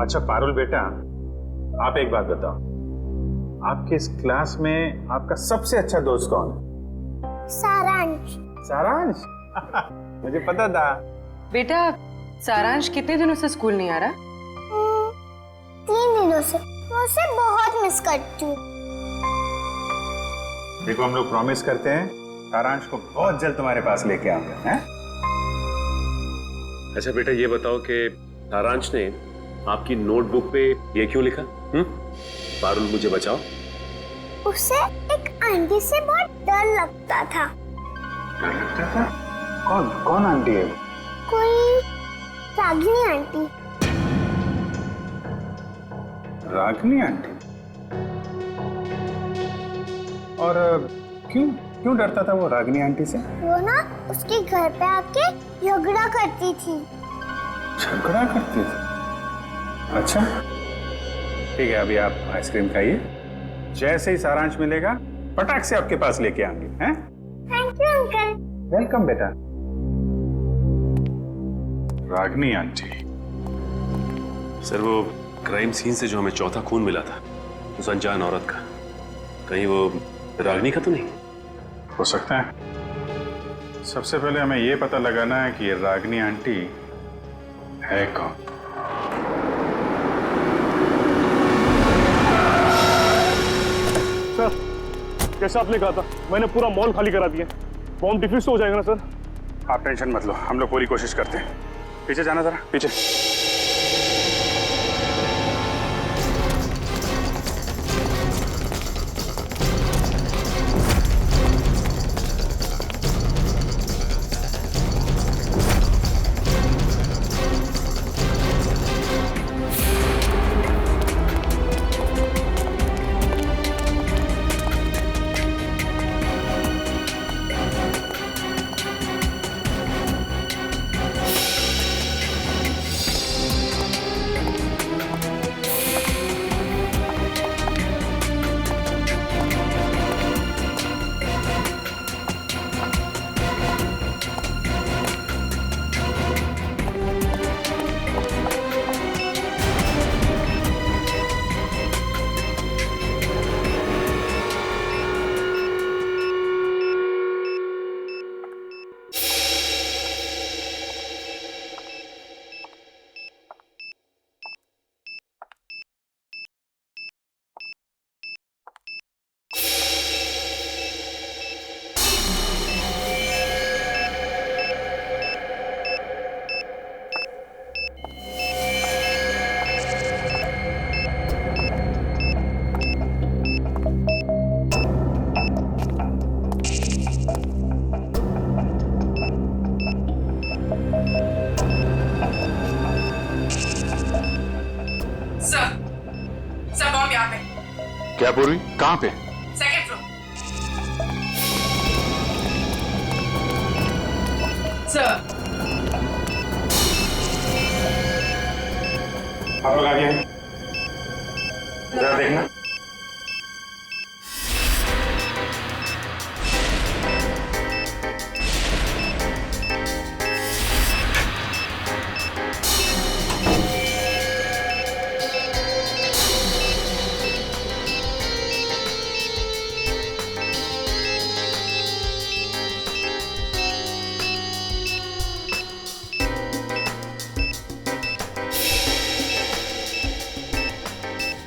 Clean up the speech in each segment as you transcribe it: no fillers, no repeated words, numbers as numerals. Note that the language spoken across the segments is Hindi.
अच्छा पारुल बेटा, आप एक बात बताओ, आपके इस क्लास में आपका सबसे अच्छा दोस्त कौन है? सारांश। सारांश? मुझे पता था। बेटा सारांश कितने दिनों से स्कूल नहीं आ रहा? 3 दिनों से। मैं उसे बहुत मिस करती हूँ। देखो हम लोग प्रॉमिस करते हैं सारांश को बहुत जल्द तुम्हारे पास लेके आऊंगा, हैं? अच्छा बेटा ये बताओ कि सारांश ने आपकी नोटबुक पे ये क्यों लिखा? पारुल मुझे बचाओ। उसे एक आंटी से बहुत डर लगता था। डर लगता था? कौन कौन आंटी है? कोई रागिनी आंटी। रागिनी आंटी? और क्यों क्यों डरता था वो रागिनी आंटी से? वो ना उसके घर पे आके झगड़ा करती थी। झगड़ा करती थी? अच्छा ठीक है, अभी आप आइसक्रीम खाइए, जैसे ही सारांश मिलेगा फटाक से आपके पास लेके आएंगे, हैं? Thank you uncle. वेलकम बेटा। रागिनी आंटी। सर वो क्राइम सीन से जो हमें चौथा खून मिला था उस अनजान औरत का, कहीं वो रागिनी का तो नहीं? हो सकता है। सबसे पहले हमें ये पता लगाना है कि ये रागिनी आंटी है कौन। सर जैसा आपने कहा था मैंने पूरा मॉल खाली करा दिया, बॉम्ब डिफ्यूज हो जाएगा ना सर? आप टेंशन मत लो, हम लोग पूरी कोशिश करते हैं। पीछे जाना जरा, पीछे। सर बॉम्ब यहाँ पे। क्या पूर्वी, कहाँ पे? Second floor. सर आप लोग आगे हैं, जरा देखना।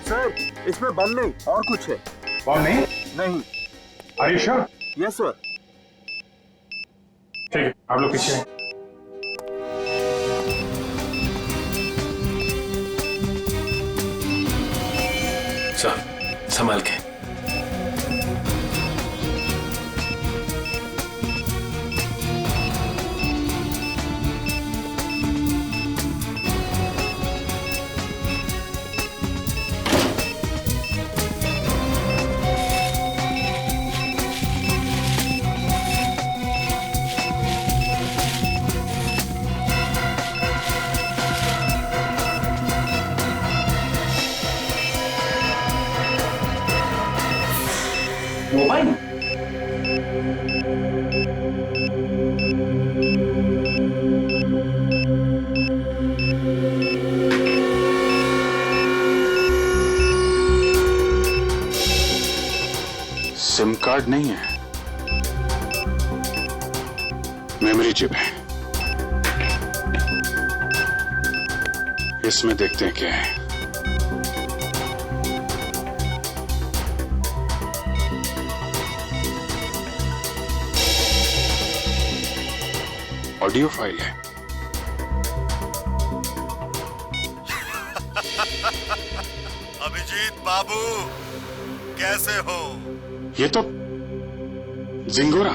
सर इसमें बम नहीं और कुछ है। बॉम्ब नहीं? नहीं। Are you sure? Yes sir. ठीक है, आप लोग पीछे हैं। सर संभाल के। सिम कार्ड नहीं है, मेमोरी चिप है। इसमें देखते हैं क्या है। ऑडियो फाइल है। अभिजीत बाबू, कैसे हो? ये तो जिंगोरा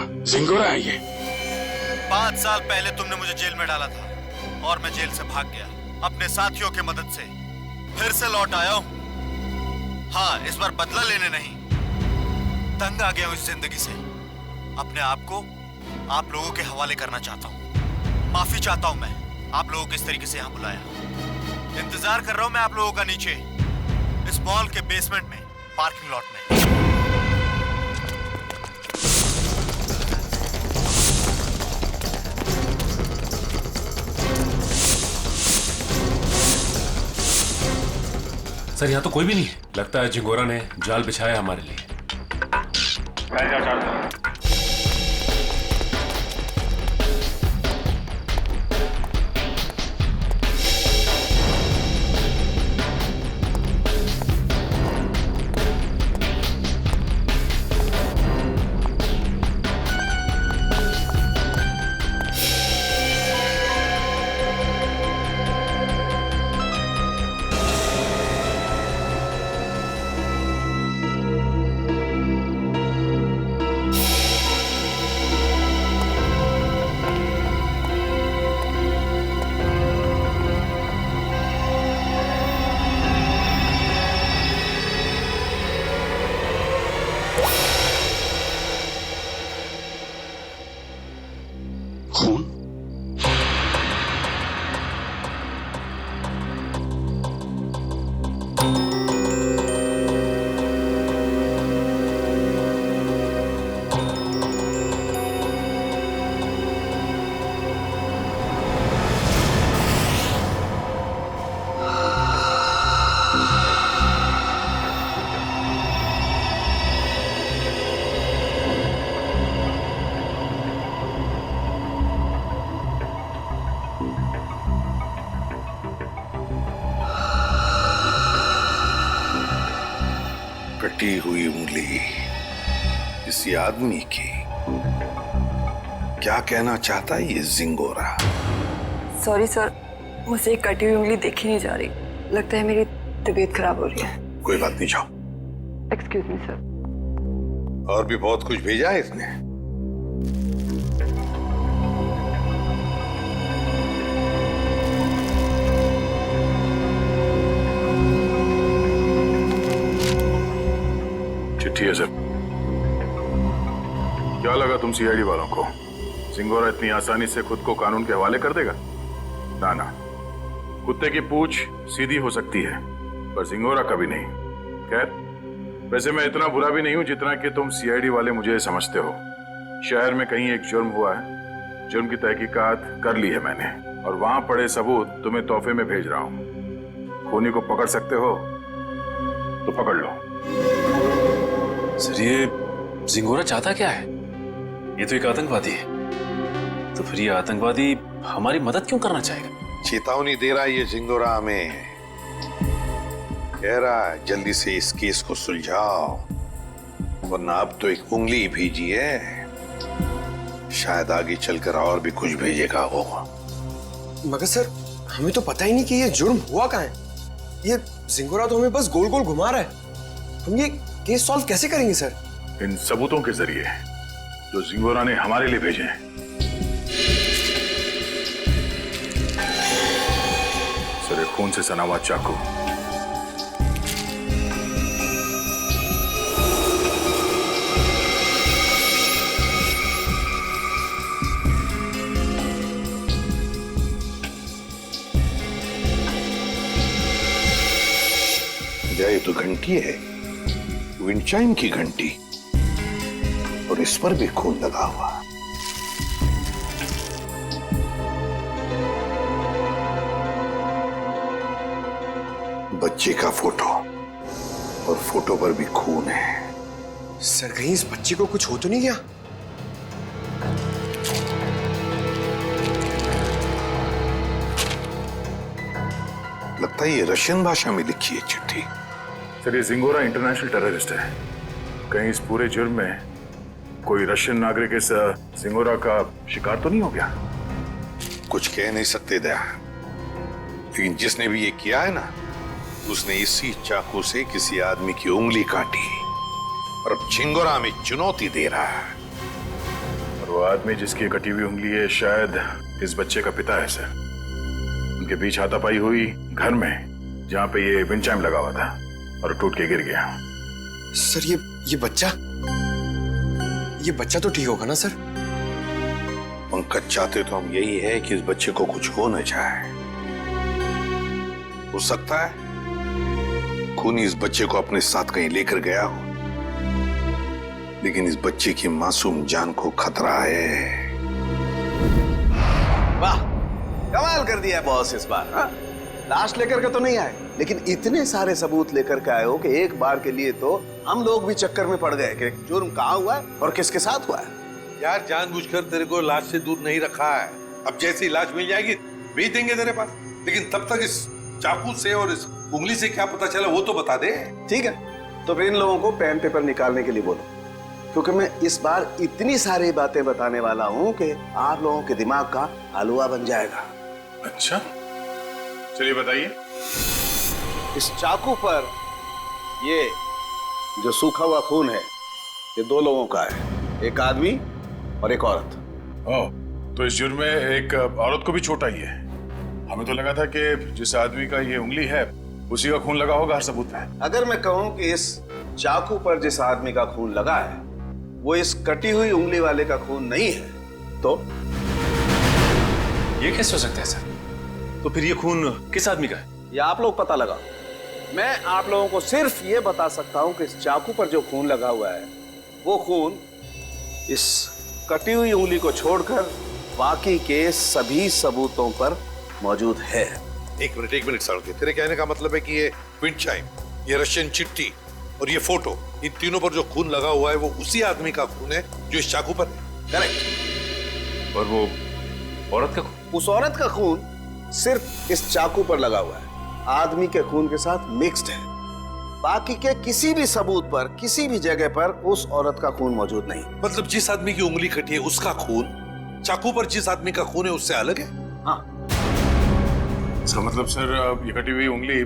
है ये। 5 साल पहले तुमने मुझे जेल में डाला था और मैं जेल से भाग गया अपने साथियों की मदद से। फिर से लौट आया हूं। हाँ, इस बार बदला लेने नहीं, तंग आ गया हूं इस जिंदगी से। अपने आप को आप लोगों के हवाले करना चाहता हूं। माफी चाहता हूं मैं आप लोगों को इस तरीके से यहां बुलाया। इंतजार कर रहा हूं मैं आप लोगों का नीचे इस मॉल के बेसमेंट में, पार्किंग लॉट में। सर यहाँ तो कोई भी नहीं है। लगता है जिंगोरा ने जाल बिछाया हमारे लिए। खून? कटी हुई उंगली किसी आदमी की। क्या कहना चाहता है ये जिंगोरा? सॉरी सर, मुझे एक कटी हुई उंगली देखी नहीं जा रही। लगता है मेरी तबीयत खराब हो रही है। कोई बात नहीं, जाओ। Excuse me sir. और भी बहुत कुछ भेजा है इसने। चिट्ठी है सर। क्या लगा तुम सीआईडी वालों को? जिंगोरा इतनी आसानी से खुद को कानून के हवाले कर देगा? ना ना, कुत्ते की पूंछ सीधी हो सकती है पर जिंगोरा कभी नहीं। खैर, वैसे मैं इतना बुरा भी नहीं हूं जितना कि तुम सीआईडी वाले मुझे समझते हो। शहर में कहीं एक जुर्म हुआ है, जुर्म की तहकीकात कर ली है मैंने और वहां पड़े सबूत तुम्हें तोहफे में भेज रहा हूं। खूनी को पकड़ सकते हो तो पकड़ लो। सर, ये जिंगोरा चाहता क्या है? ये तो एक आतंकवादी है। तो फिर ये आतंकवादी हमारी मदद क्यों करना चाहेगा? चेतावनी दे रहा है ये जिंगोरा हमें। कह रहा है जल्दी से इस केस को सुलझाओ, वरना अब तो एक उंगली भेजी है, शायद आगे चलकर और भी कुछ भेजेगा वो। मगर सर, हमें तो पता ही नहीं कि ये जुर्म हुआ कहाँ है। ये जिंगोरा तो हमें बस गोल गोल घुमा रहा है। हम ये केस सॉल्व कैसे करेंगे सर? इन सबूतों के जरिए जो जिंगोरा ने हमारे लिए भेजे हैं। सर, एक खून से सना हुआ चाकू। ये तो घंटी है, विंडचाइम की घंटी, और इस पर भी खून लगा हुआ। बच्चे का फोटो, और फोटो पर भी खून है। सर कहीं इस बच्चे को कुछ हो तो नहीं गया? लगता है ये रशियन भाषा में लिखी है चिट्ठी। सर ये जिंगोरा इंटरनेशनल टेररिस्ट है। कहीं इस पूरे जुर्म में कोई रशियन नागरिक इस जिंगोरा का शिकार तो नहीं हो गया? कुछ कह नहीं सकते दया, लेकिन जिसने भी ये किया है ना, उसने इसी चाकू से किसी आदमी की उंगली काटी और अब झिंगोरा में चुनौती दे रहा है। और वो आदमी जिसकी कटी हुई उंगली है शायद इस बच्चे का पिता है सर। उनके बीच हाथापाई हुई घर में जहां पे ये विंड चाइम लगा हुआ था और टूट के गिर गया। सर ये बच्चा तो ठीक होगा ना सर? पंकज, चाहते तो हम यही है कि इस बच्चे को कुछ हो न जाए। हो सकता है खूनी इस बच्चे को अपने साथ कहीं लेकर गया हो, लेकिन इस बच्चे की मासूम जान को खतरा है। वाह, कमाल कर दिया बॉस इस बार। हाँ? लाश लेकर के तो नहीं आए, लेकिन इतने सारे सबूत लेकर के आए हो कि एक बार के लिए तो हम लोग भी चक्कर में पड़ गए कि जुर्म कहाँ हुआ है और किसके साथ हुआ है। यार जानबूझकर तेरे को लाश से दूर नहीं रखा है। अब जैसी लाश मिल जाएगी भेज देंगे तेरे पास, लेकिन तब तक इस चाकू से और इस उंगली से क्या पता चला वो तो बता दे। ठीक है, तो फिर इन लोगों को पेन पेपर निकालने के लिए बोलो, क्योंकि मैं इस बार इतनी सारी बातें बताने वाला हूँ कि आप लोगों के दिमाग का हलवा बन जाएगा। अच्छा चलिए बताइए। इस चाकू पर ये जो सूखा हुआ खून है, ये दो लोगों का है, एक आदमी और एक औरत। ओह, तो इस जुर्म में एक औरत को भी छोटा ही है। हमें तो लगा था कि जिस आदमी का ये उंगली है उसी का खून लगा होगा हर सबूत में। अगर मैं कहूं कि इस चाकू पर जिस आदमी का खून लगा है वो इस कटी हुई उंगली वाले का खून नहीं है, तो ये कैसे हो सकता है सर? तो फिर ये खून किस आदमी का है? ये आप लोग पता लगाओ। मैं आप लोगों को सिर्फ ये बता सकता हूं कि इस चाकू पर जो खून लगा हुआ है वो खून इस कटी हुई उंगली को छोड़कर बाकी के सभी सबूतों पर मौजूद है। एक मिनट सड़के, तेरे कहने का मतलब है कि ये विंड चाइम, ये रशियन चिट्ठी और ये फोटो, इन तीनों पर जो खून लगा हुआ है वो उसी आदमी का खून है जो इस चाकू पर है। करेक्ट। और वो औरत का खून? उस औरत का खून सिर्फ इस चाकू पर लगा हुआ है, आदमी के खून के साथ मिक्स्ड है। बाकी के किसी भी सबूत पर किसी भी जगह पर उस औरत का खून मौजूद नहीं। मतलब जिस आदमी की उंगली कटी है उसका खून चाकू पर जिस आदमी का खून है उससे अलग है? हाँ। इसका मतलब सर ये कटी हुई उंगली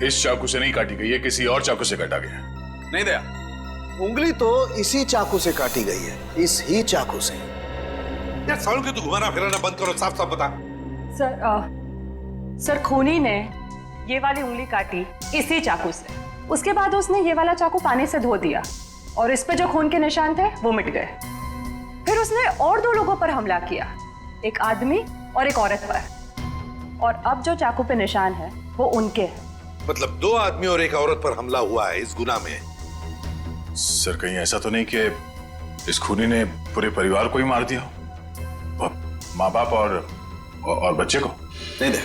इस चाकू से नहीं काटी गई है, किसी और चाकू से काटा गया। नहीं दया, उंगली तो इसी चाकू से काटी गई है, इस ही चाकू से। यार सालों के तू घुमाना फिराना बंद करो, साफ साफ बता। सर खूनी ने ये वाली उंगली काटी इसी चाकू से। उसके बाद उसने ये वाला चाकू पानी से धो दिया और इस पे जो खून के निशान थे वो मिट गए। फिर उसने और दो लोगों पर हमला किया, एक आदमी और एक औरत पर। और अब जो चाकू पे निशान है वो उनके हैं। मतलब दो आदमी और एक औरत पर हमला हुआ है इस गुनाह में। सर कहीं ऐसा तो नहीं कि इस खूनी ने पूरे परिवार को ही मार दिया हो? माँ बाप और बच्चे को? नहीं दया,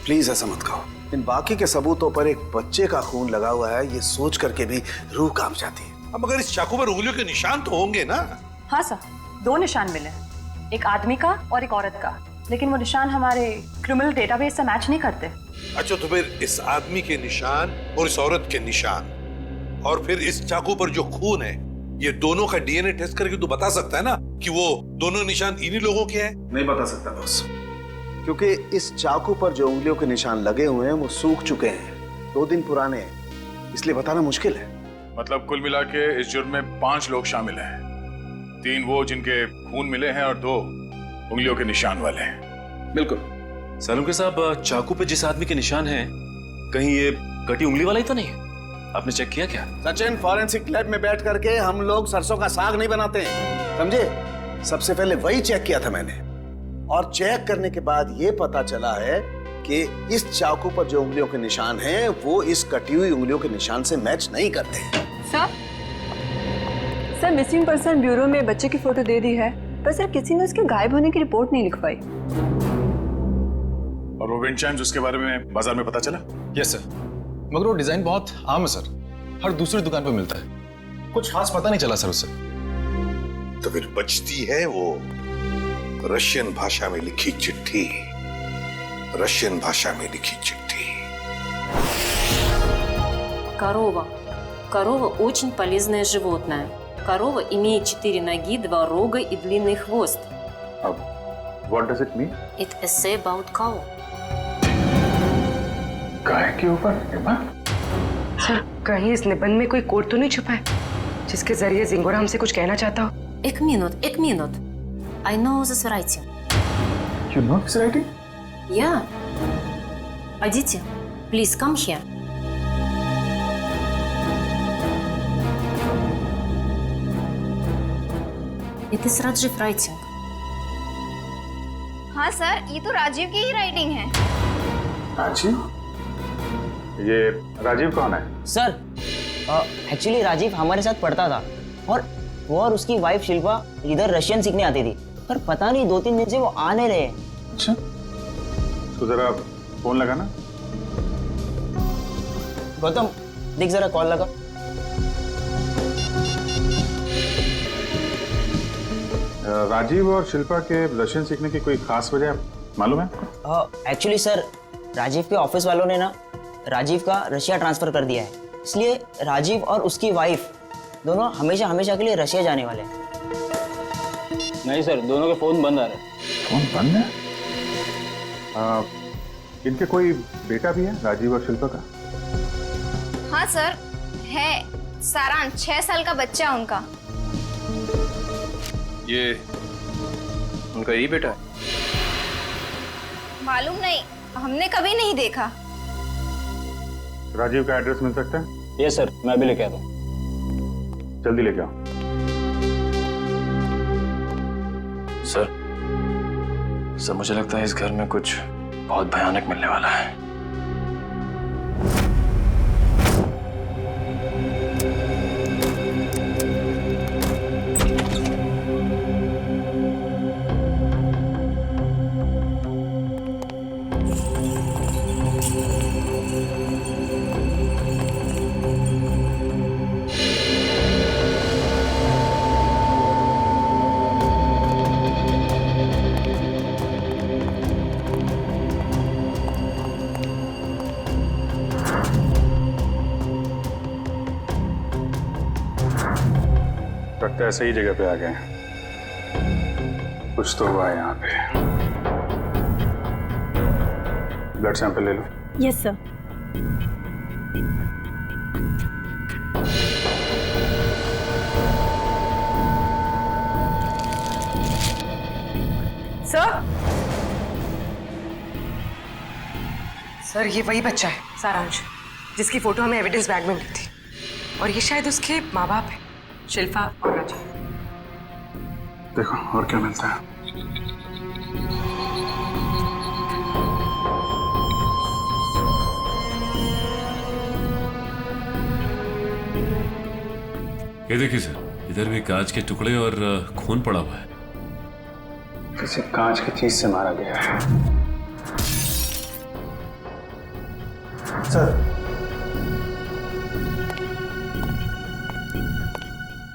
प्लीज ऐसा मत कहो। इन बाकी के सबूतों पर एक बच्चे का खून लगा हुआ है, ये सोच करके भी रूह कांप जाती है। अब अगर इस चाकू पर उंगलियों के निशान तो होंगे ना? हाँ सर, दो निशान मिले, एक आदमी का और एक औरत का, लेकिन वो निशान हमारे क्रिमिनल डेटाबेस से मैच नहीं करते। अच्छा, तो फिर इस आदमी के निशान और इस औरत के निशान और फिर इस चाकू पर जो खून है, ये दोनों का डीएनए टेस्ट करके तू बता सकता है ना कि वो दोनों निशान इन्हीं लोगों के हैं? नहीं बता सकता बॉस, क्योंकि इस चाकू पर जो उंगलियों के निशान लगे हुए हैं वो सूख चुके हैं, 2 दिन पुराने हैं, इसलिए बताना मुश्किल है। मतलब कुल मिला के इस जुर्म में 5 लोग शामिल हैं, 3 वो जिनके खून मिले हैं और 2 उंगलियों के निशान वाले हैं। बिल्कुल। सालुंके साहब, चाकू पे जिस आदमी के निशान हैं, कहीं ये कटी उंगली वाला ही तो नहीं है? आपने चेक किया क्या? सचिन, फॉरेंसिक लैब में बैठ करके हम लोग सरसों का साग नहीं बनाते हैं, समझे? सबसे पहले वही चेक किया था मैंने, और चेक करने के बाद ये पता चला है कि इस चाकू पर जो उंगलियों के निशान हैं वो इस कटी हुई उंगलियों के निशान से मैच नहीं करते। सर मिसिंग पर्सन ब्यूरो में बच्चे की फोटो दे दी है, पर सर किसी ने उसके गायब होने की रिपोर्ट नहीं लिखवाई। और वो विंड चाइम्स उसके बारे में बाजार में पता चला? यस सर, मगर वो डिजाइन बहुत आम है सर, हर दूसरी दुकान पर मिलता है। कुछ खास पता नहीं चला सर उससे। तो फिर बचती है वो रशियन भाषा में लिखी चिट्ठी, रशियन भाषा में लिखी चिट्ठी। Корова. Корова очень полезное животное. Корова имеет 4 ноги, 2 рога и длинный хвост. What does it mean? It essay about cow. गाय के ऊपर सर, कहीं इस निबंध में कोई कोड तो नहीं छुपा है जिसके जरिए जिंगोरा हमसे कुछ कहना चाहता हो? एक minute. I know this writing. You know this writing? Yeah. Aditi, please come here. It is Rajiv writing. हाँ सर, ये तो राजीव की ही राइटिंग है। राजीव? ये राजीव कौन है? सर, एक्चुअली राजीव हमारे साथ पढ़ता था और वो और उसकी वाइफ शिल्पा इधर रशियन सीखने आती थी, पर पता नहीं 2-3 दिन से वो आ नहीं रहे। अच्छा, तो जरा फोन लगा ना। गौतम, देख जरा कॉल लगा। राजीव और शिल्पा के रशियन सीखने की कोई खास वजह मालूम है आपको? एक्चुअली सर, राजीव के ऑफिस वालों ने ना राजीव का रशिया ट्रांसफर कर दिया है, इसलिए राजीव और उसकी वाइफ दोनों हमेशा हमेशा के लिए रशिया जाने वाले हैं। नहीं सर, दोनों के फोन बंद आ रहे हैं। फोन बंद है? इनके कोई बेटा भी है, राजीव और शिल्पा का? हाँ सर, है। सारांश, 6 साल का बच्चा है उनका। ये उनका यही बेटा है? मालूम नहीं, हमने कभी नहीं देखा। राजीव का एड्रेस मिल सकता है? यस सर, मैं अभी लेके आता हूँ। जल्दी लेके आओ। सर, मुझे लगता है इस घर में कुछ बहुत भयानक मिलने वाला है। लगता है सही जगह पे आ गए हैं। कुछ तो हुआ है यहाँ पे। ब्लड सैंपल ले लो। Yes sir. सर, ये वही बच्चा है सारांश, जिसकी फोटो हमें एविडेंस बैग में मिली थी, और ये शायद उसके माँ बाप है, शिल्पा और राजीव। देखो और क्या मिलता है। ये देखिए सर, इधर भी कांच के टुकड़े और खून पड़ा हुआ है। किसी कांच की चीज से मारा गया है।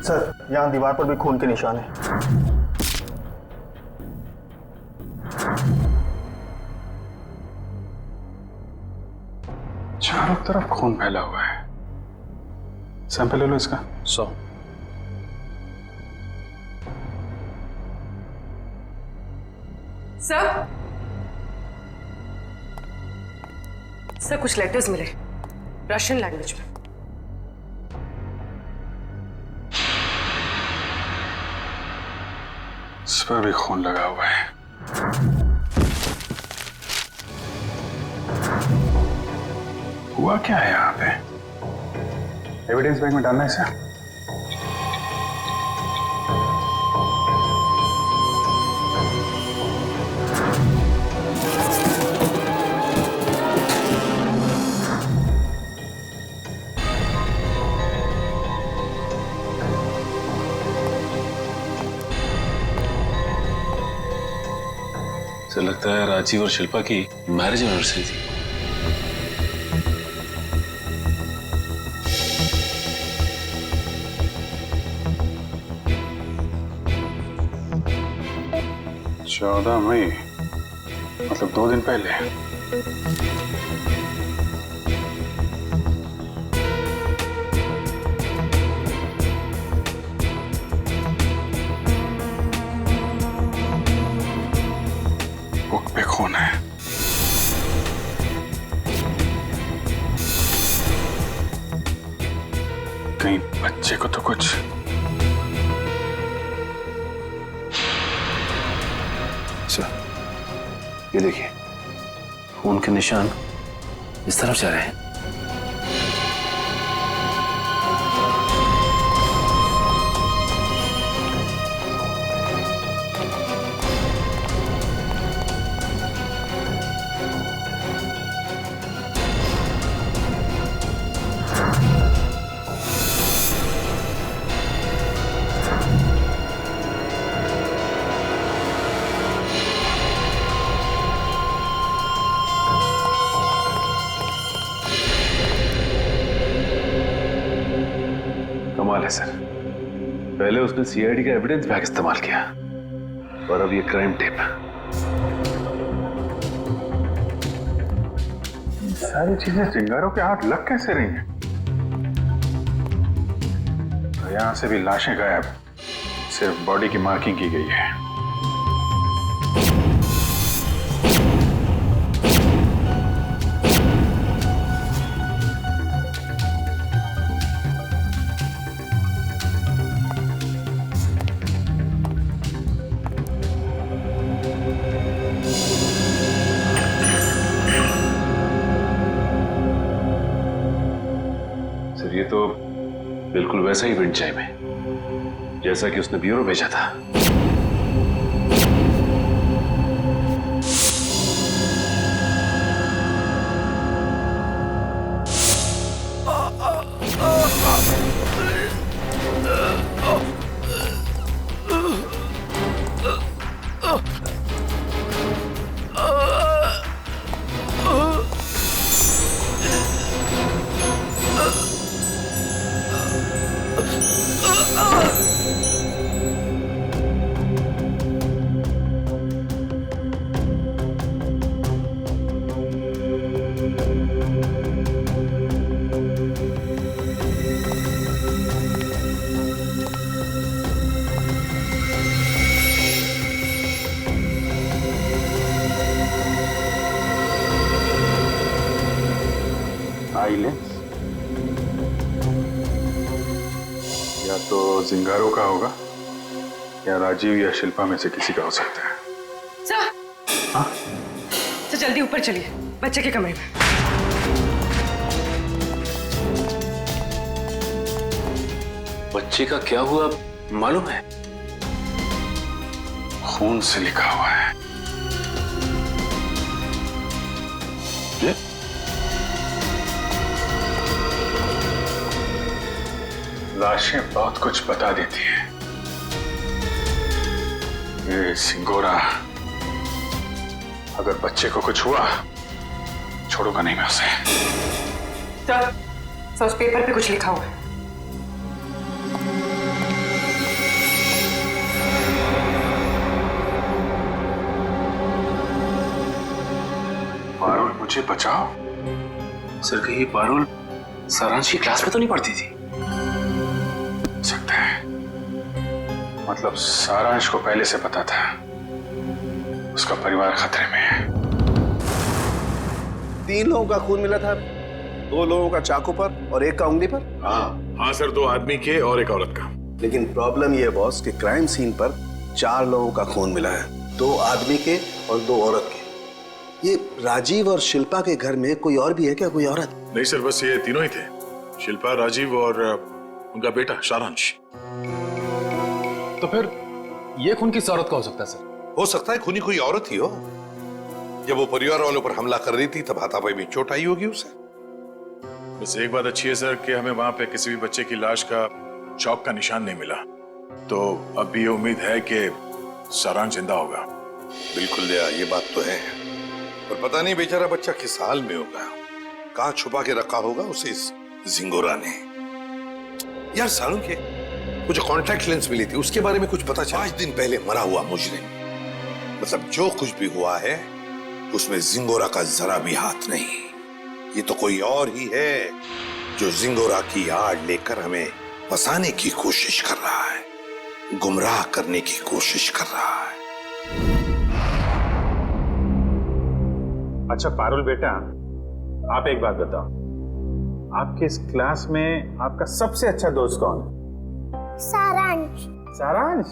सर, यहाँ दीवार पर भी खून के निशान है। चारों तरफ खून फैला हुआ है। सैंपल ले लो इसका। 100। सर, कुछ लेटर्स मिले रशियन लैंग्वेज में। इस पर भी खून लगा हुआ है। हुआ क्या है यहाँ पे? एविडेंस बैग में डालना है इसे। सर, लगता है राजीव और शिल्पा की मैरिज एनिवर्सरी थी। 14 मई मतलब 2 दिन पहले। बुक पे खून है। कहीं बच्चे को तो कुछ। ये देखिए, खून के निशान इस तरफ जा रहे हैं। कमाल है सर, पहले उसने सीआईडी का एविडेंस बैग इस्तेमाल किया और अब ये क्राइम टेप। सारी चीजें चिंगारों के हाथ लग कैसे रही हैं? तो यहां से भी लाशें गायब, सिर्फ बॉडी की मार्किंग की गई है। सर ये तो बिल्कुल वैसा ही विंड चाइम है जैसा कि उसने ब्यूरो भेजा था। आईलेंस या तो जिंगारो का होगा या राजीव या शिल्पा में से किसी का हो सकता है। सर, हाँ? सर जल्दी ऊपर चलिए, बच्चे के कमरे में। बच्चे का क्या हुआ मालूम है? खून से लिखा हुआ है। ये? लाशें बहुत कुछ बता देती हैं। ये सिंगोरा अगर बच्चे को कुछ हुआ छोड़ूंगा नहीं मैं उसे। सर उस पेपर पे कुछ लिखा हुआ है। पारुल मुझे बचाओ। सर कहीं पारुल सारांश की क्लास में तो नहीं पढ़ती थी? सकता है, मतलब सारांश को पहले से पता था उसका परिवार खतरे में है। 3 लोगों का खून मिला था, 2 लोगों का चाकू पर और 1 का उंगली पर। हाँ सर, 2 आदमी के और 1 औरत का। लेकिन प्रॉब्लम यह बॉस कि क्राइम सीन पर 4 लोगों का खून मिला है, 2 आदमी के और 2 औरत के। ये राजीव और शिल्पा के घर में कोई और भी है क्या, कोई औरत? नहीं सर, बस ये तीनों ही थे, शिल्पा, राजीव और उनका बेटा सारांश। तो फिर ये खून किस औरत का हो सकता है सर? हो सकता है खूनी कोई औरत ही हो। जब वो परिवार वालों पर हमला कर रही थी तब हाथापाई में चोट आई होगी उसे। बस एक बात अच्छी है सर कि हमें वहां पे किसी भी बच्चे की लाश का चौक का निशान नहीं मिला, तो अब भी ये उम्मीद है कि सारांश जिंदा होगा। बिल्कुल दया, ये बात तो है, पर पता नहीं बेचारा बच्चा किस हाल में होगा, कहाँ छुपा के रखा होगा उसे इस जिंगोरा ने। यार सारुण के वो जो कॉन्टैक्ट लेंस मिली थी उसके बारे में कुछ पता चला? 5 दिन पहले मरा हुआ मुजरिम मतलब जो कुछ भी हुआ है उसमें जिंगोरा का जरा भी हाथ नहीं। ये तो कोई और ही है जो जिंगोरा की आड़ लेकर हमें फंसाने की कोशिश कर रहा है, गुमराह करने की कोशिश कर रहा है। अच्छा पारुल बेटा, आप एक बात बताओ, आपके इस क्लास में आपका सबसे अच्छा दोस्त कौन है? सारांश। सारांश?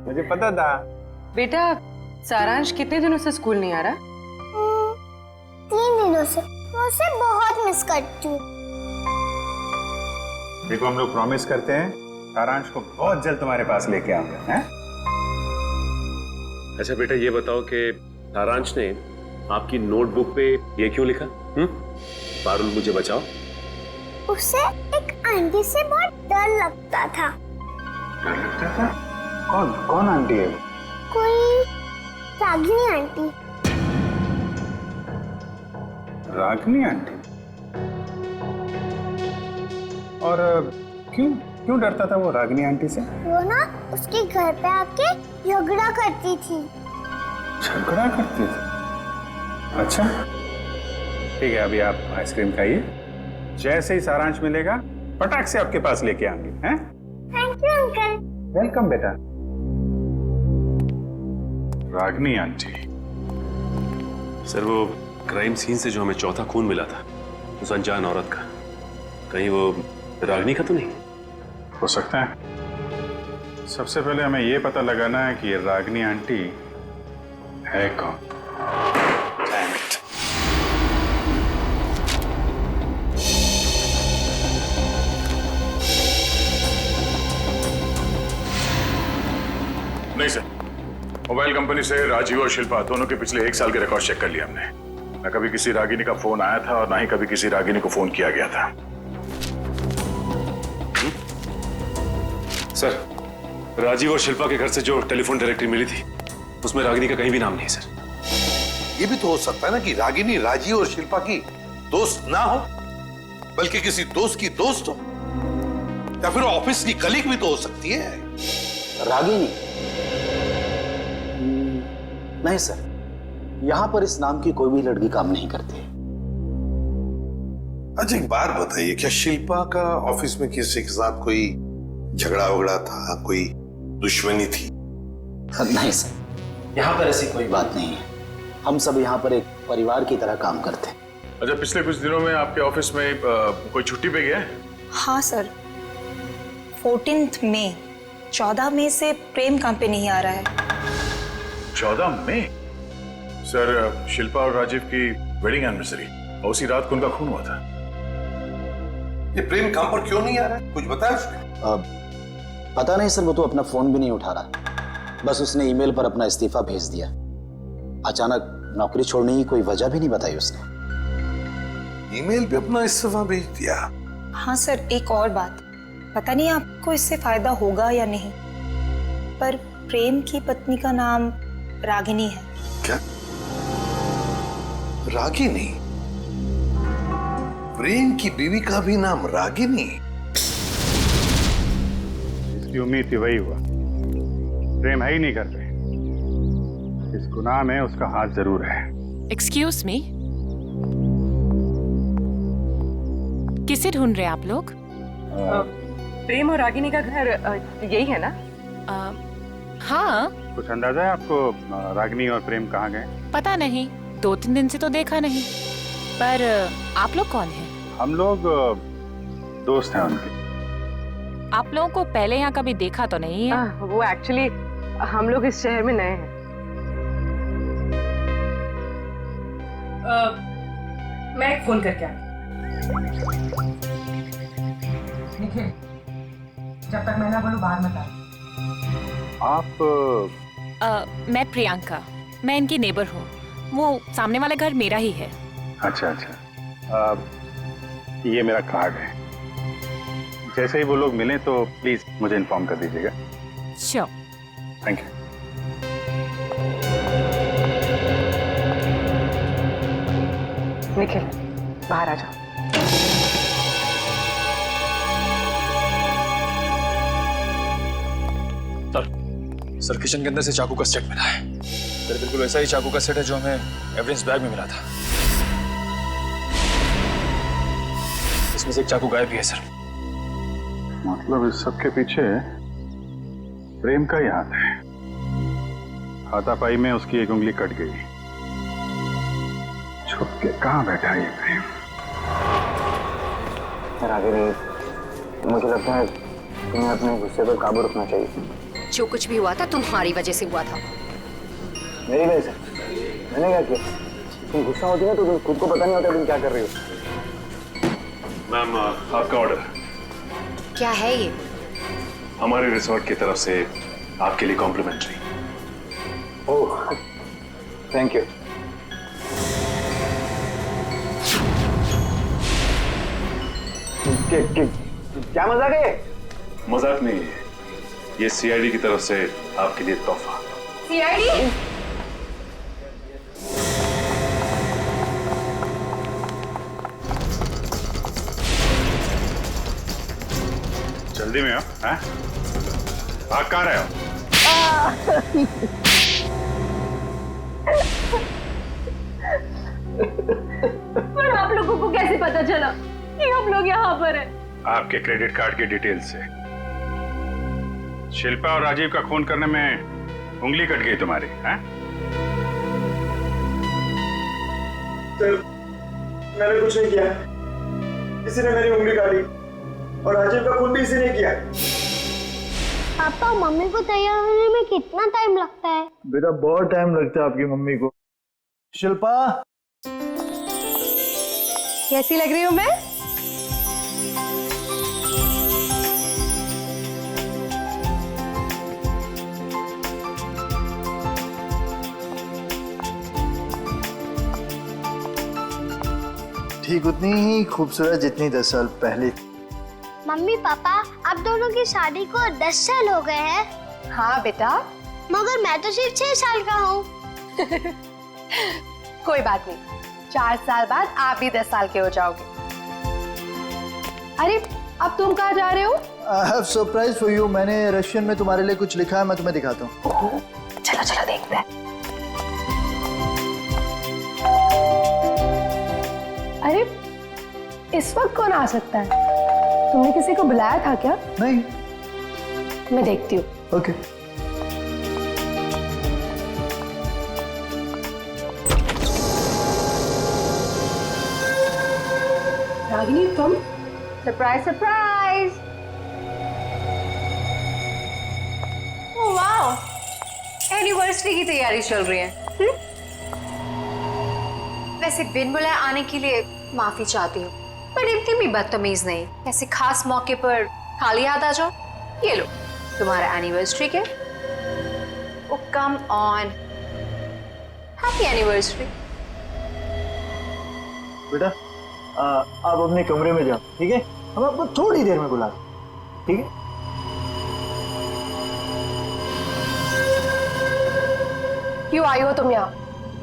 मुझे पता था। बेटा सारांश कितने दिनों से स्कूल नहीं आ रहा? 3 दिनों से। मैं उसे बहुत मिस करती हूँ। देखो हम लोग प्रॉमिस करते हैं सारांश को बहुत जल्द तुम्हारे पास लेके आऊंगा, हैं? अच्छा बेटा ये बताओ कि सारांश ने आपकी नोटबुक पे ये क्यों लिखा? पारुल मुझे बचाओ। उसे एक आंटी से बहुत डर लगता था। डर लगता था? कौन आंटी है? कोई रागिनी आंटी। रागिनी आंटी? और क्यों डरता था वो रागिनी आंटी से? वो ना उसके घर पे आके झगड़ा करती थी। झगड़ा करती थी? अच्छा ठीक है, अभी आप आइसक्रीम खाइए, जैसे ही सारांश मिलेगा फटाक से आपके पास लेके आएंगे, हैं? Thank you uncle. वेलकम बेटा। रागिनी आंटी। सर वो क्राइम सीन से जो हमें चौथा खून मिला था उस अनजान औरत का, कहीं वो रागिनी का तो नहीं? हो सकता है। सबसे पहले हमें यह पता लगाना है कि ये रागिनी आंटी है कौन। Damn it. नहीं सर, मोबाइल कंपनी से राजीव और शिल्पा दोनों के पिछले 1 साल के रिकॉर्ड चेक कर लिया हमने। न कभी किसी रागिनी का फोन आया था और ना ही कभी किसी रागिनी को फोन किया गया था। सर राजीव और शिल्पा के घर से जो टेलीफोन डायरेक्टरी मिली थी उसमें रागिनी का कहीं भी नाम नहीं सर। ये भी तो हो सकता है ना कि रागिनी राजीव और शिल्पा की दोस्त ना हो, बल्कि किसी दोस्त की दोस्त हो, या फिर ऑफिस की कलीग भी तो हो सकती है। रागिनी? नहीं सर, यहां पर इस नाम की कोई भी लड़की काम नहीं करती। अच्छा एक बात बताइए, क्या शिल्पा का ऑफिस में किसी के साथ कोई झगड़ा वगड़ा था, कोई दुश्मनी थी? नहीं सर, यहाँ पर ऐसी कोई बात नहीं है। हम सब यहाँ पर एक परिवार की तरह काम करते हैं। अच्छा पिछले कुछ दिनों में आपके ऑफिस में कोई छुट्टी पे गया है? हाँ सर, 14 मई 14 मई से प्रेम काम पे नहीं आ रहा है। 14 मई? सर शिल्पा और राजीव की वेडिंग एनिवर्सरी और उसी रात को उनका खून हुआ था। ये प्रेम काम पर क्यों नहीं आ रहा है, कुछ बताया उसने? पता नहीं सर, वो तो अपना फोन भी नहीं उठा रहा। बस उसने ईमेल पर अपना इस्तीफा भेज दिया। अचानक नौकरी छोड़ने की कोई वजह भी नहीं बताई उसने। ईमेल पे अपना इस्तीफा भेज दिया? हाँ सर, एक और बात, पता नहीं आपको इससे फायदा होगा या नहीं, पर प्रेम की पत्नी का नाम रागिनी है। क्या? रागिनी? प्रेम की बीवी का भी नाम रागिनी? इसकी उम्मीद थी वही हुआ। प्रेम है ही नहीं करते, इस गुनाह में उसका हाथ जरूर है। एक्सक्यूज मी, किसे ढूंढ रहे हैं आप लोग? प्रेम और रागिनी का घर यही है ना? हाँ। कुछ अंदाजा है आपको रागिनी और प्रेम कहाँ गए? पता नहीं, 2-3 दिन से तो देखा नहीं। पर आप लोग कौन हैं? हम लोग दोस्त हैं उनके। आप लोगों को पहले यहाँ कभी देखा तो नहीं है? वो एक्चुअली हम लोग इस शहर में नए हैं। मैं एक फोन करके आती। जब तक मैं ना बोलूं बाहर मत आ। आप? मैं प्रियंका, मैं इनकी नेबर हूँ। वो सामने वाला घर मेरा ही है। अच्छा अच्छा, ये मेरा कार्ड है। जैसे ही वो लोग मिलें तो प्लीज मुझे इन्फॉर्म कर दीजिएगा। श्योर। Thank you. निखिल, बाहर आ जाओ। सर किचन के अंदर से चाकू का स्टेक मिला है। सर बिल्कुल वैसा ही चाकू का सेट है जो हमें एविडेंस बैग में मिला था। इसमें से एक चाकू गायब भी है सर। मतलब इस सब के पीछे प्रेम का ही हाथ है। हाथापाई में उसकी एक उंगली कट गई। छुप के कहाँ बैठा है ये प्रेम? रागिनी, मुझे लगता है तुम्हें अपने गुस्से पर काबू रखना चाहिए। जो कुछ भी हुआ था तुम्हारी वजह से हुआ था। मेरी वजह से? मैंने क्या किया? तुम गुस्सा होती है तो तुम खुद को पता नहीं होता तुम क्या कर रही हो। मैम, आपका ऑर्डर। क्या है ये? हमारे रिसोर्ट की तरफ से आपके लिए कॉम्प्लीमेंट्री। Oh, thank you. क्या मजाक है? मजाक नहीं है, ये सीआईडी की तरफ से आपके लिए तोहफा। सीआईडी? जल्दी में हो? हैं? भाग कहाँ रहे हो? पर आप लोगों को कैसे पता चला कि हम लोग यहाँ पर हैं? आपके क्रेडिट कार्ड की डिटेल से। शिल्पा और राजीव का खून करने में उंगली कट गई तुम्हारी, हैं? सर, मैंने कुछ नहीं किया। किसी ने मेरी उंगली काटी और राजीव का खून भी इसी ने किया। पापा, मम्मी को तैयार होने में कितना टाइम लगता है? बेटा बहुत टाइम लगता है आपकी मम्मी को। शिल्पा, कैसी लग रही हूँ मैं? ठीक उतनी ही खूबसूरत जितनी 10 साल पहले। मम्मी पापा, आप दोनों की शादी को 10 साल हो गए हैं। हाँ बेटा। मगर मैं तो सिर्फ 6 साल का हूँ। कोई बात नहीं, 4 साल बाद आप भी 10 साल के हो जाओगे। अरे अब तुम कहाँ जा रहे हो? I have surprise for you। मैंने रशियन में तुम्हारे लिए कुछ लिखा है, मैं तुम्हें दिखाता हूँ। चलो चलो देखते हैं। अरे इस वक्त कौन आ सकता है? तुमने किसी को बुलाया था क्या? नहीं। मैं देखती हूँ। ओके। रागिनी, तुम? Surprise surprise. Oh wow, anniversary की तैयारी चल रही है। वैसे बिन बुलाए आने के लिए माफी चाहती हूँ, पर इतनी भी बदतमीज नहीं। ऐसे खास मौके पर खाली याद आ जाओ। ये लो तुम्हारा एनिवर्सरी के। ओ कम ऑन, हैप्पी एनिवर्सरी। बेटा आप अपने कमरे में जाओ, ठीक है? हम आपको थोड़ी देर में बुला रहे हैं, ठीक है? क्यों आई हो तुम यहाँ?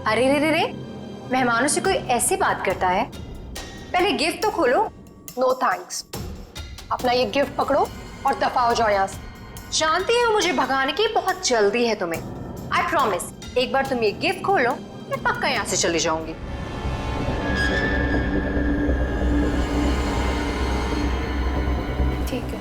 अरे रे रे रे, मेहमानों से कोई ऐसे बात करता है? पहले गिफ्ट तो खोलो। No thanks. अपना ये गिफ्ट पकड़ो और दफा हो जाओ यहाँ से। जानती हो मुझे भगाने की बहुत जल्दी है तुम्हें। आई प्रॉमिस, एक बार तुम ये गिफ्ट खोलो मैं पक्का यहाँ से चली जाऊंगी। ठीक है।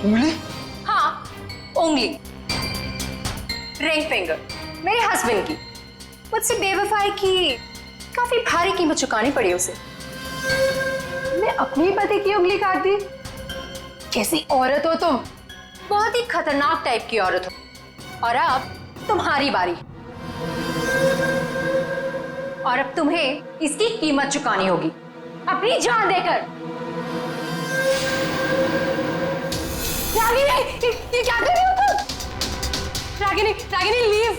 उंगली? हाँ, उंगली। रिंग फिंगर मेरे हस्बैंड की। मुझसे बेवफाई की काफी भारी कीमत चुकानी पड़ी उसे। मैं अपनी पति की उंगली काट दी? कैसी औरत हो तुम? बहुत ही खतरनाक टाइप की औरत हो। और अब तुम्हारी बारी। और अब तुम्हें इसकी कीमत चुकानी होगी, अपनी जान देकर। रागिनी, ये क्या कर रही हो तुम? रागिनी, रागिनी लीव।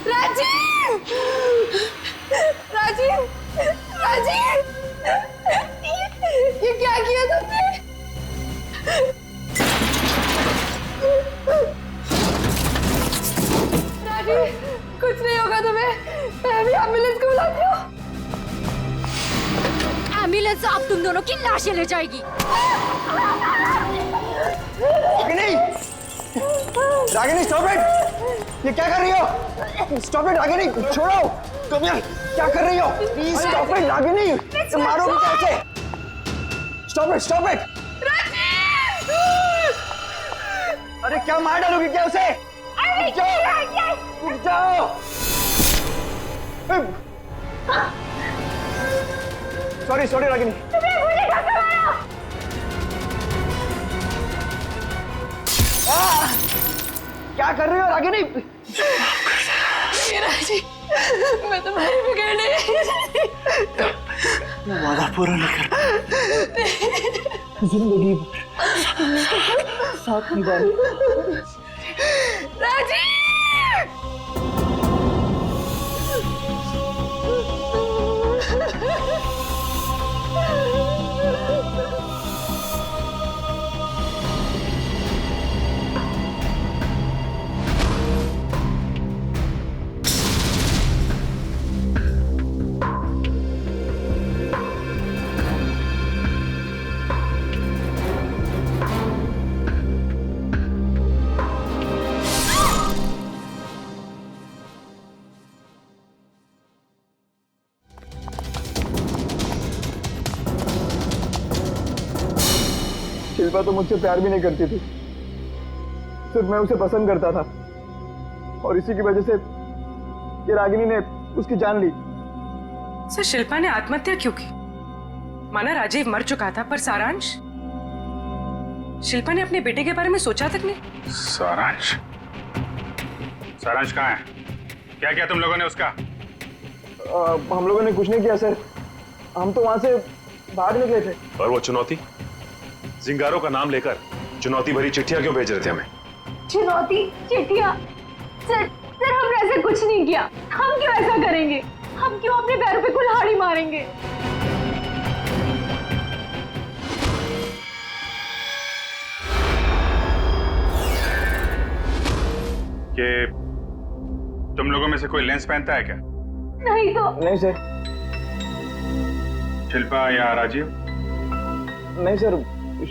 राजीव! राजीव! राजीव! ये क्या किया तुमने? राजीव, कुछ नहीं होगा तुम्हें। मैं अभी एम्बुलेंस को बुलाती हूँ। एम्बुलेंस अब तुम दोनों की लाशें ले जाएगी। रागिनी! Ragini, stop it! ये क्या कर रही हो? Stop it, Ragini! छोड़ो! तुम यार क्या कर रही हो? Please stop it, Ragini! तुम मारोगी कैसे? Stop it, stop it! अरे क्या मार डालोगी क्या उसे? रुक जाओ! रुक जाओ! Sorry sorry Ragini. मुझे कैसे मारा? क्या कर रही हो रागिनी? राजीव, मैं तुम्हारी बिगड़ नहीं। मैं वादा पूरा नहीं कर जिंदगी भर साथ निभाने। राजीव! शिल्पा तो मुझसे प्यार भी नहीं करती थी, सिर्फ मैं उसे पसंद करता था और इसी की वजह से ये रागिनी ने उसकी जान ली। सर, शिल्पा ने आत्महत्या क्यों की? माना राजीव मर चुका था, पर सारांश? शिल्पा ने अपने बेटे के बारे में सोचा तक नहीं। सारांश? सारांश कहाँ है? क्या किया तुम लोगों ने उसका? हम लोगों ने कुछ नहीं किया सर, हम तो वहां से भाग निकले थे। और वो चुनौती? जिंगारो का नाम लेकर चुनौती भरी चिट्ठियां क्यों भेज रहे थे हमें? चुनौती? चिट्ठियां? सर हमने ऐसा कुछ नहीं किया। हम क्यों ऐसा करेंगे? हम क्यों अपने पैरों पे कुल्हाड़ी मारेंगे? कि तुम लोगों में से कोई लेंस पहनता है क्या? नहीं तो। नहीं सर। शिल्पा या राजीव? नहीं सर,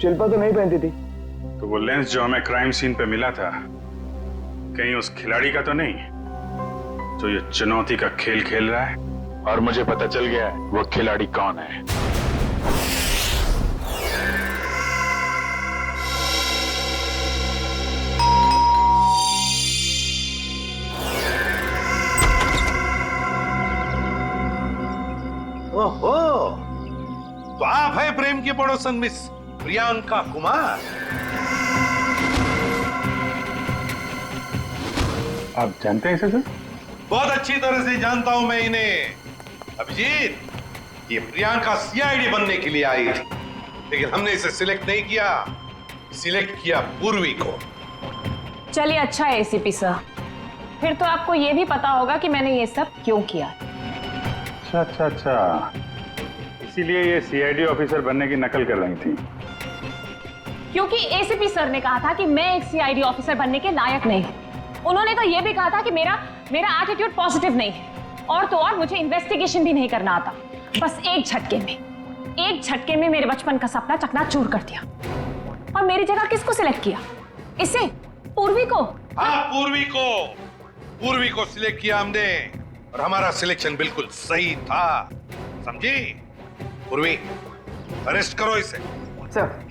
शिल्पा तो नहीं पहनती थी। तो वो लेंस जो हमें क्राइम सीन पे मिला था, कहीं उस खिलाड़ी का तो नहीं जो ये चुनौती का खेल खेल रहा है? और मुझे पता चल गया है वो खिलाड़ी कौन है। ओहो, तो आप है प्रेम की पड़ोसन मिस प्रियंका कुमार। आप जानते हैं इसे सर? बहुत अच्छी तरह से जानता हूं मैं इन्हें। अभिजीत, ये प्रियंका सीआईडी बनने के लिए आई थी, लेकिन हमने इसे सिलेक्ट नहीं किया, सिलेक्ट किया पूर्वी को। चलिए अच्छा है एसीपी सर, फिर तो आपको ये भी पता होगा कि मैंने ये सब क्यों किया। अच्छा, इसीलिए ये सीआईडी ऑफिसर बनने की नकल कर रही थी। क्योंकि एसीपी सर ने कहा था कि मैं एक सीआईडी ऑफिसर बनने के लायक नहीं हूँ। उन्होंने तो ये भी कहा था कि मेरा एटीट्यूड पॉजिटिव नहीं है, और तो और मुझे इन्वेस्टिगेशन भी नहीं करना आता। बस एक झटके में मेरे बचपन का सपना चकनाचूर कर दिया। और मेरी जगह किसको सिलेक्ट किया? इसे? पूर्वी को? हाँ, पूर्वी को सिलेक्ट किया हमने, और हमारा सिलेक्शन बिल्कुल सही था, समझी? पूर्वी, अरेस्ट करो इसे। सर।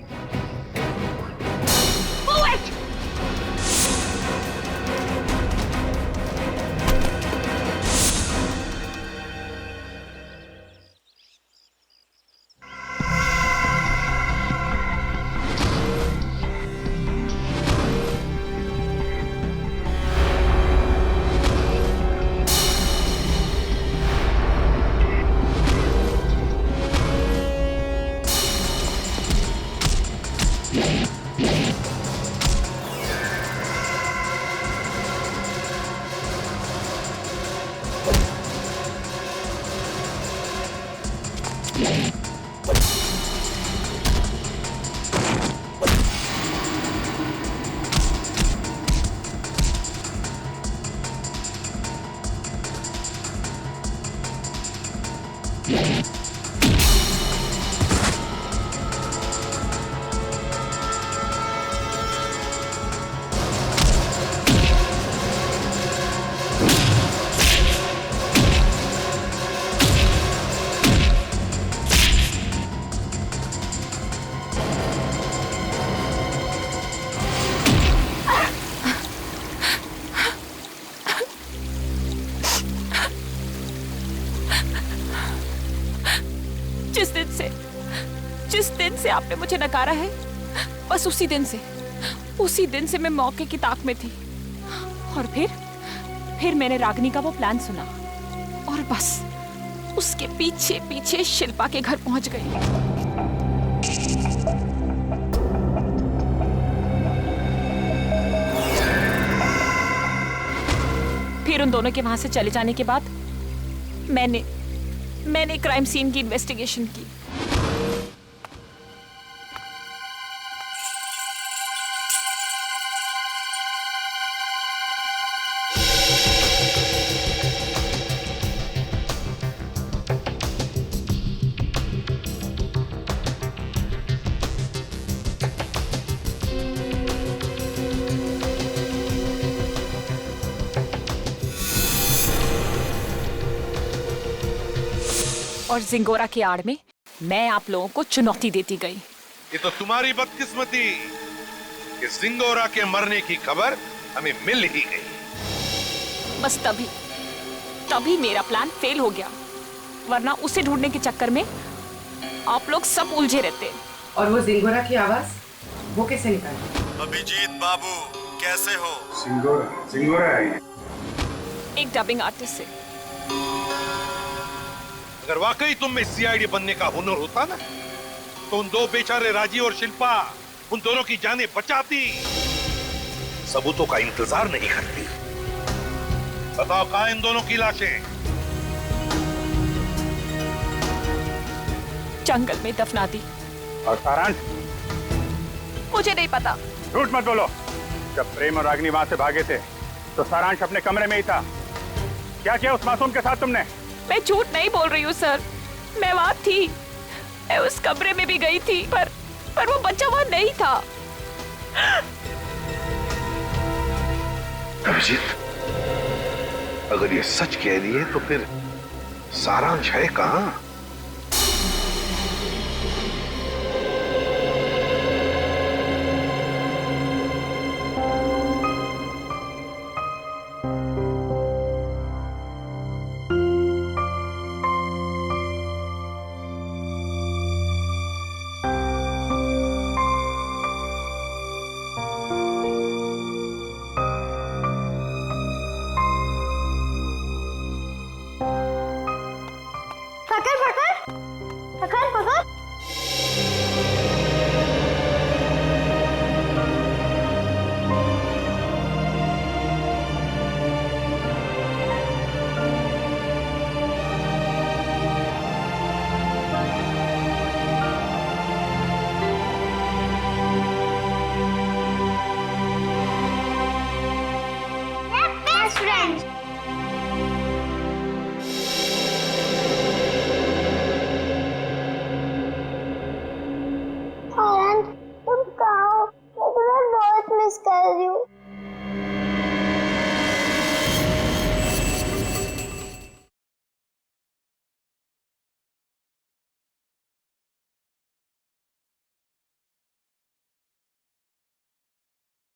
जिस दिन से आपने मुझे नकारा है, बस उसी दिन से मैं मौके की ताक में थी। और फिर मैंने रागिनी का वो प्लान सुना और बस उसके पीछे पीछे शिल्पा के घर पहुंच गई। फिर उन दोनों के वहां से चले जाने के बाद मैंने क्राइम सीन की इन्वेस्टिगेशन की। और जिंगोरा की आड़ में मैं आप लोगों को चुनौती देती गई। ये तो तुम्हारी बदकिस्मती कि जिंगोरा के मरने की खबर हमें मिल ही गई। बस तभी मेरा प्लान फेल हो गया, वरना उसे ढूंढने के चक्कर में आप लोग सब उलझे रहते। और वो जिंगोरा की आवाज वो कैसे निकाली? अभिजीत बाबू कैसे हो? जिंगोरा है एक डबिंग आर्टिस्ट से। अगर वाकई तुम में सीआईडी बनने का हुनर होता ना, तो उन दो बेचारे राजी और शिल्पा उन दोनों की जानें बचाती, सबूतों का इंतजार नहीं करती। बताओ कहां इन दोनों की लाशें? जंगल में दफना दी। और सारांश? मुझे नहीं पता। झूठ मत बोलो। जब प्रेम और रागिनी वहां से भागे थे तो सारांश अपने कमरे में ही था। क्या किया उस मासूम के साथ तुमने? मैं झूठ नहीं बोल रही हूँ सर, मैं वहां थी, मैं उस कमरे में भी गई थी, पर वो बच्चा वहां नहीं था। अभिजीत, अगर ये सच कह रही है तो फिर सारांश है कहां? पकड़